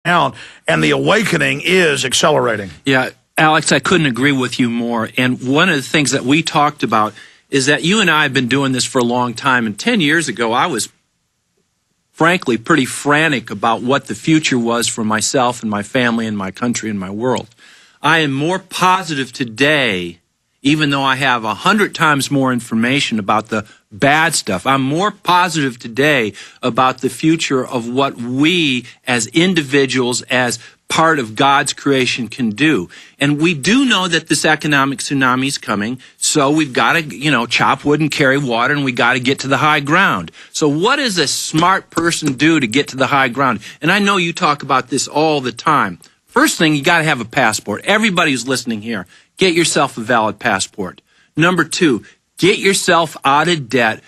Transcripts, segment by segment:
down, and the awakening is accelerating. Yeah, Alex, I couldn't agree with you more. And one of the things that we talked about is that you and I have been doing this for a long time. And 10 years ago, I was frankly pretty frantic about what the future was for myself and my family and my country and my world. I am more positive today, even though I have 100 times more information about the bad stuff. I'm more positive today about the future of what we as individuals, as part of God's creation, can do. And we do know that this economic tsunami is coming, so we've got to, chop wood and carry water, and we got to get to the high ground. So what does a smart person do to get to the high ground? And I know you talk about this all the time. First thing, you got to have a passport. Everybody who's listening here, get yourself a valid passport. Number 2, get yourself out of debt.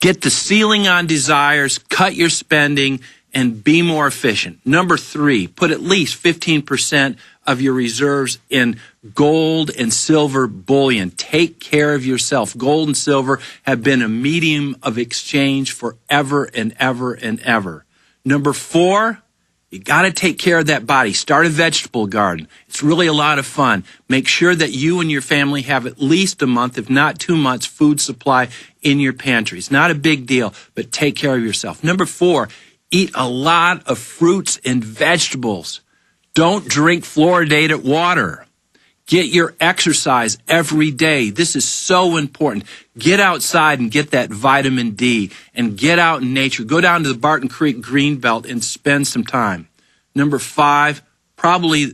Get the ceiling on desires, cut your spending, and be more efficient. Number 3, put at least 15% of your reserves in gold and silver bullion. Take care of yourself. Gold and silver have been a medium of exchange forever and ever and ever. Number 4, you got to take care of that body. Start a vegetable garden. It's really a lot of fun. Make sure that you and your family have at least a month, if not 2 months, food supply in your pantry. It's not a big deal, but take care of yourself. Number 4, eat a lot of fruits and vegetables. Don't drink fluoridated water. Get your exercise every day. This is so important. Get outside and get that vitamin D and get out in nature. Go down to the Barton Creek Greenbelt and spend some time. Number 5, probably,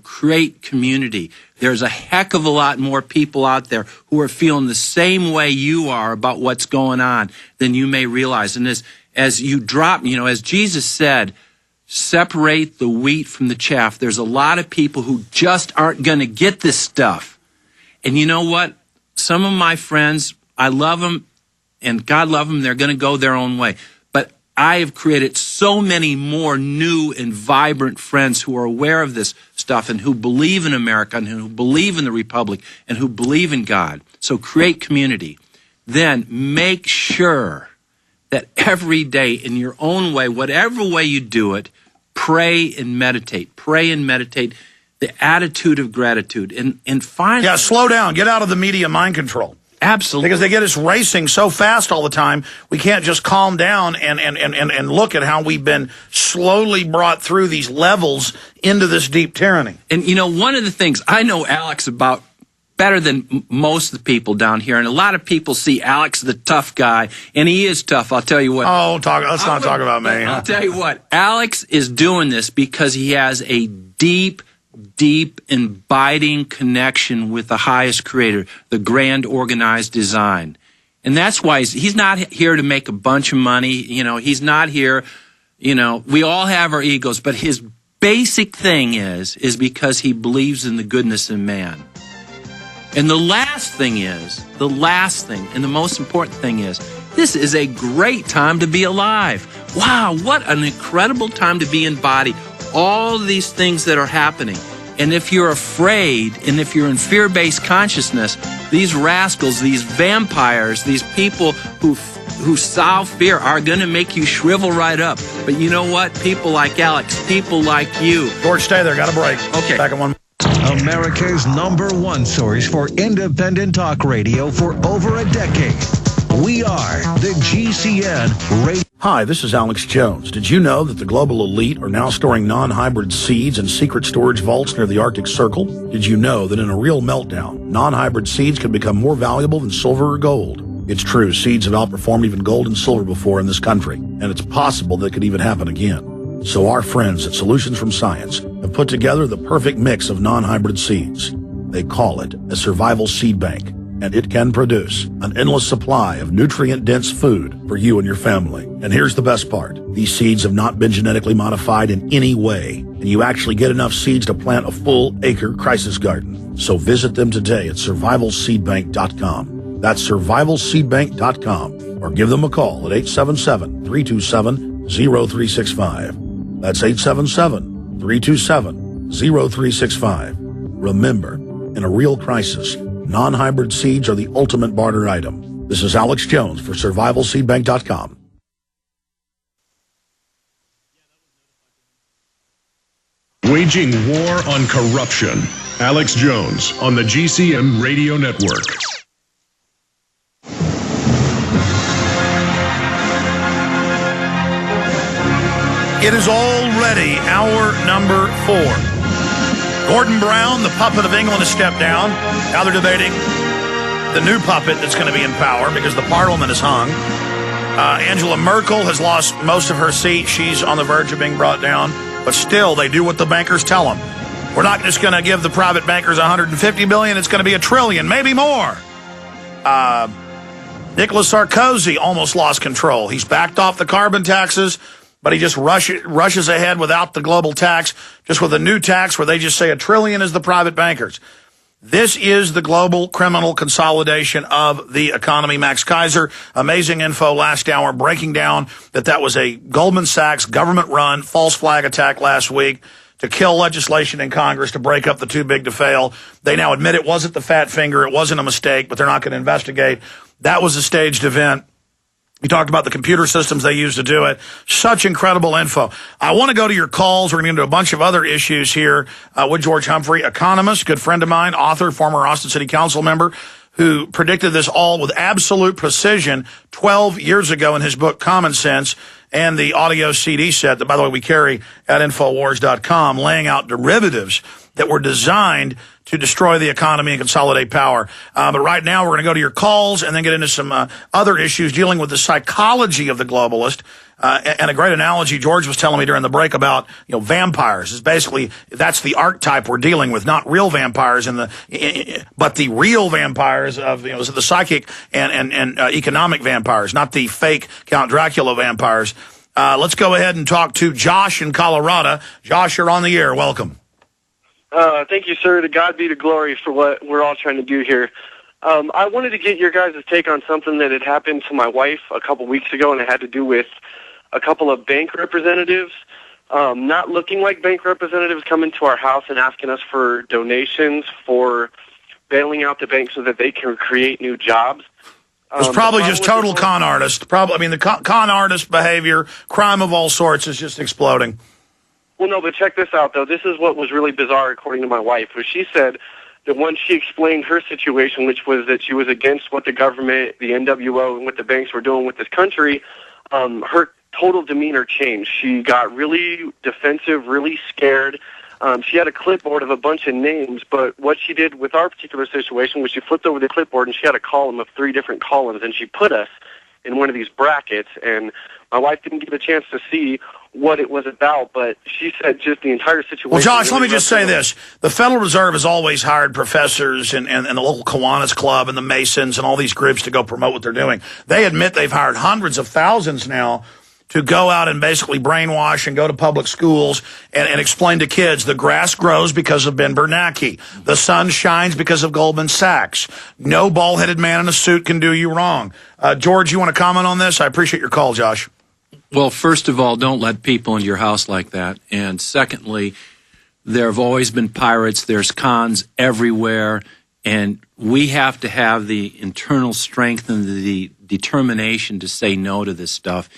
create community. There's a heck of a lot more people out there who are feeling the same way you are about what's going on than you may realize. And as you drop, as Jesus said, separate the wheat from the chaff. There's a lot of people who just aren't going to get this stuff. And you know what? Some of my friends, I love them, and God love them. They're going to go their own way. But I have created so many more new and vibrant friends who are aware of this stuff and who believe in America and who believe in the Republic and who believe in God. So create community. Then make sure that every day in your own way, whatever way you do it, pray and meditate. Pray and meditate the attitude of gratitude. And finally... Yeah, slow down. Get out of the media mind control. Absolutely. Because they get us racing so fast all the time, we can't just calm down and look at how we've been slowly brought through these levels into this deep tyranny. And, one of the things I know Alex about better than most of the people down here, and a lot of people see Alex the tough guy, and he is tough, I'll tell you what. Oh, let's not talk about me. I'll tell you what, Alex is doing this because he has a deep, abiding connection with the highest creator, the grand organized design. And that's why he's not here to make a bunch of money. He's not here, we all have our egos, but his basic thing is because he believes in the goodness in man. And the last thing, and the most important thing is, this is a great time to be alive. Wow, what an incredible time to be embodied. All these things that are happening. And if you're afraid, and if you're in fear-based consciousness, these rascals, these vampires, these people who sow fear are going to make you shrivel right up. But you know what? People like Alex, people like you. George, stay there. Got a break. Okay. Back in 1 minute. America's #1 source for independent talk radio for over a decade. We are the GCN Radio. Hi, this is Alex Jones. Did you know that the global elite are now storing non-hybrid seeds in secret storage vaults near the Arctic Circle? Did you know that in a real meltdown, non-hybrid seeds can become more valuable than silver or gold? It's true, seeds have outperformed even gold and silver before in this country, and it's possible that it could even happen again. So our friends at Solutions from Science have put together the perfect mix of non-hybrid seeds. They call it a survival seed bank, and it can produce an endless supply of nutrient-dense food for you and your family. And here's the best part. These seeds have not been genetically modified in any way, and you actually get enough seeds to plant a full-acre crisis garden. So visit them today at survivalseedbank.com. That's survivalseedbank.com, or give them a call at 877-327-0365. That's 877-327-0365. Remember, in a real crisis, non-hybrid seeds are the ultimate barter item. This is Alex Jones for survivalseedbank.com. Waging war on corruption. Alex Jones on the GCN Radio Network. It is already hour number 4. Gordon Brown, the puppet of England, has stepped down. Now they're debating the new puppet that's going to be in power because the parliament is hung. Angela Merkel has lost most of her seat. She's on the verge of being brought down. But still, they do what the bankers tell them. We're not just going to give the private bankers $150 billion. It's going to be $1 trillion, maybe more. Nicolas Sarkozy almost lost control. He's backed off the carbon taxes, but he just rushes ahead without the global tax, just with a new tax where they just say $1 trillion is the private bankers. This is the global criminal consolidation of the economy. Max Keiser, amazing info last hour, breaking down that was a Goldman Sachs government-run false flag attack last week to kill legislation in Congress to break up the too big to fail. They now admit it wasn't the fat finger, it wasn't a mistake, but they're not going to investigate. That was a staged event. We talked about the computer systems they use to do it. Such incredible info. I want to go to your calls. We're going to get into a bunch of other issues here with George Humphrey, economist, good friend of mine, author, former Austin City Council member, who predicted this all with absolute precision 12 years ago in his book Common Sense and the audio CD set that, by the way, we carry at Infowars.com, laying out derivatives that were designed to destroy the economy and consolidate power. But right now, we're going to go to your calls and then get into some other issues dealing with the psychology of the globalist. And a great analogy George was telling me during the break about, vampires is basically, that's the archetype we're dealing with, not real vampires but the real vampires of, the psychic and economic vampires, not the fake Count Dracula vampires. Let's go ahead and talk to Josh in Colorado. Josh, you're on the air. Welcome. Thank you, sir. To God be the glory for what we're all trying to do here. I wanted to get your guys' take on something that had happened to my wife a couple weeks ago, and it had to do with a couple of bank representatives, not looking like bank representatives, coming to our house and asking us for donations for bailing out the bank so that they can create new jobs. It was probably just total con artist. The con artist behavior, crime of all sorts is just exploding. Well, no, but check this out, though. This is what was really bizarre, according to my wife, was she said that once she explained her situation, which was that she was against what the government, the NWO, and what the banks were doing with this country, her total demeanor changed. She got really defensive, really scared. She had a clipboard of a bunch of names, but what she did with our particular situation was she flipped over the clipboard and she had a column of 3 different columns, and she put us in one of these brackets, and my wife didn't get a chance to see what it was about, but she said just the entire situation. Well, Josh, really let me just say this. The Federal Reserve has always hired professors and the local Kiwanis Club and the Masons and all these groups to go promote what they're doing. They admit they've hired hundreds of thousands now to go out and basically brainwash and go to public schools and explain to kids the grass grows because of Ben Bernanke. The sun shines because of Goldman Sachs. No bald-headed man in a suit can do you wrong. George, you want to comment on this? I appreciate your call, Josh. Well, first of all, don't let people into your house like that. And secondly, there have always been pirates. There's cons everywhere. And we have to have the internal strength and the determination to say no to this stuff.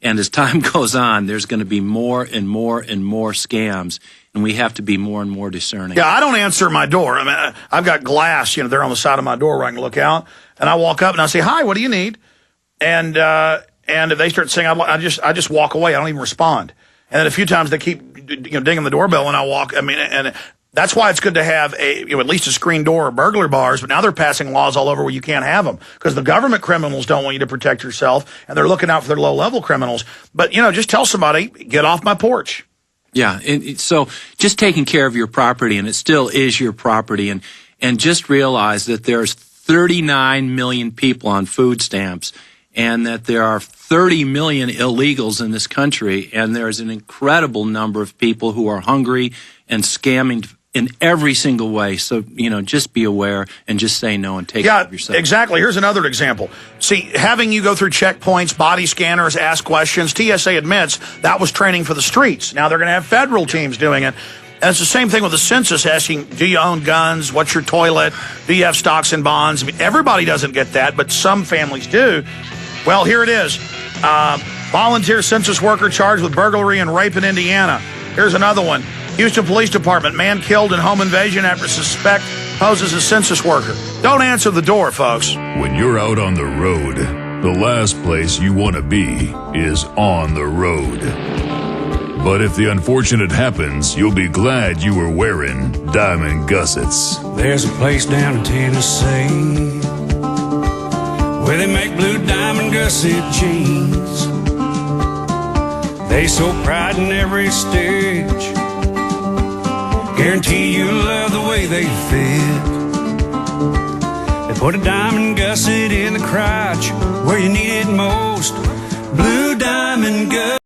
And as time goes on, there's going to be more and more and more scams, and we have to be more and more discerning. Yeah, I don't answer my door. I've got glass, there on the side of my door where I can look out, and I walk up and I say, "Hi, what do you need?" And if they start saying, I just walk away. I don't even respond. And then a few times they keep dinging the doorbell, and I walk. And that's why it's good to have at least a screen door or burglar bars. But now they're passing laws all over where you can't have them because the government criminals don't want you to protect yourself, and they're looking out for their low-level criminals. But just tell somebody, get off my porch. Yeah, so just taking care of your property, and it still is your property, and just realize that there's 39 million people on food stamps, and that there are 30 million illegals in this country, and there's an incredible number of people who are hungry and scamming in every single way. So, just be aware and just say no and take care of yourself. Exactly. Here's another example. See, having you go through checkpoints, body scanners, ask questions, TSA admits that was training for the streets. Now they're going to have federal teams doing it. And it's the same thing with the census asking, do you own guns? What's your toilet? Do you have stocks and bonds? Everybody doesn't get that, but some families do. Well, here it is. Volunteer census worker charged with burglary and rape in Indiana. Here's another one. Houston Police Department, man killed in home invasion after suspect poses a census worker. Don't answer the door, folks. When you're out on the road, the last place you want to be is on the road. But if the unfortunate happens, you'll be glad you were wearing diamond gussets. There's a place down in Tennessee where they make blue diamond gusset jeans. They so pride in every stitch, guarantee you'll love the way they fit. They put a diamond gusset in the crotch where you need it most. Blue diamond gusset.